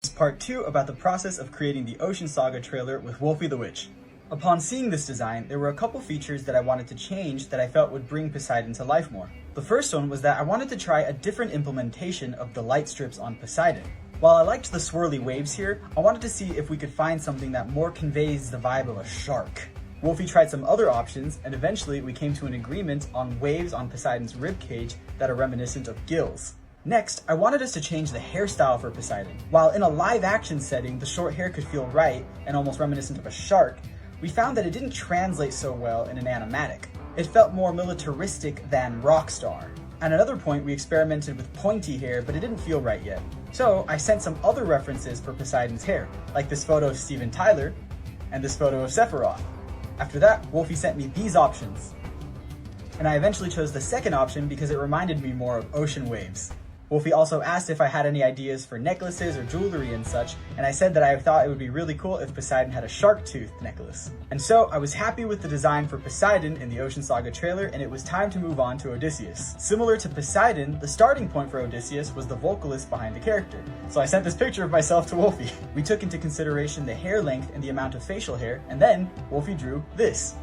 This is part 2 about the process of creating the Ocean Saga trailer with WolfyTheWitch. Upon seeing this design, there were a couple features that I wanted to change that I felt would bring Poseidon to life more. The first one was that I wanted to try a different implementation of the light strips on Poseidon. While I liked the swirly waves here, I wanted to see if we could find something that more conveys the vibe of a shark. Wolfy tried some other options, and eventually we came to an agreement on waves on Poseidon's ribcage that are reminiscent of gills. Next, I wanted us to change the hairstyle for Poseidon. While in a live action setting, the short hair could feel right and almost reminiscent of a shark, we found that it didn't translate so well in an animatic. It felt more militaristic than rock star. At another point, we experimented with pointy hair, but it didn't feel right yet. So I sent some other references for Poseidon's hair, like this photo of Steven Tyler and this photo of Sephiroth. After that, Wolfy sent me these options. And I eventually chose the second option because it reminded me more of ocean waves. Wolfy also asked if I had any ideas for necklaces or jewelry and such, and I said that I thought it would be really cool if Poseidon had a shark tooth necklace. And so I was happy with the design for Poseidon in the Ocean Saga trailer, and it was time to move on to Odysseus. Similar to Poseidon, the starting point for Odysseus was the vocalist behind the character. So I sent this picture of myself to Wolfy. We took into consideration the hair length and the amount of facial hair, and then Wolfy drew this.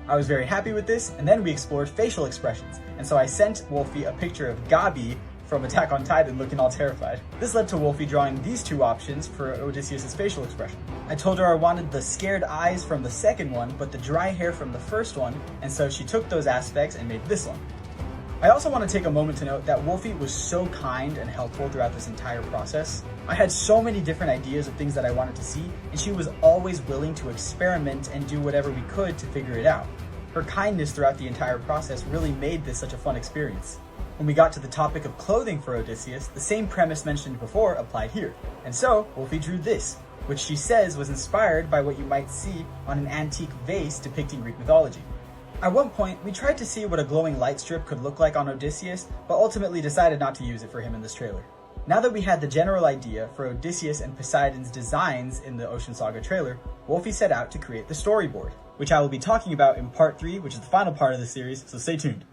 I was very happy with this, and then we explored facial expressions, and so I sent Wolfy a picture of Gabi from Attack on Titan looking all terrified. This led to Wolfy drawing these two options for Odysseus' facial expression. I told her I wanted the scared eyes from the second one, but the dry hair from the first one, and so she took those aspects and made this one. I also want to take a moment to note that Wolfy was so kind and helpful throughout this entire process. I had so many different ideas of things that I wanted to see, and she was always willing to experiment and do whatever we could to figure it out. Her kindness throughout the entire process really made this such a fun experience. When we got to the topic of clothing for Odysseus, the same premise mentioned before applied here. And so, Wolfy drew this, which she says was inspired by what you might see on an antique vase depicting Greek mythology. At one point, we tried to see what a glowing light strip could look like on Odysseus, but ultimately decided not to use it for him in this trailer. Now that we had the general idea for Odysseus and Poseidon's designs in the Ocean Saga trailer, Wolfy set out to create the storyboard, which I will be talking about in part 3, which is the final part of the series, so stay tuned.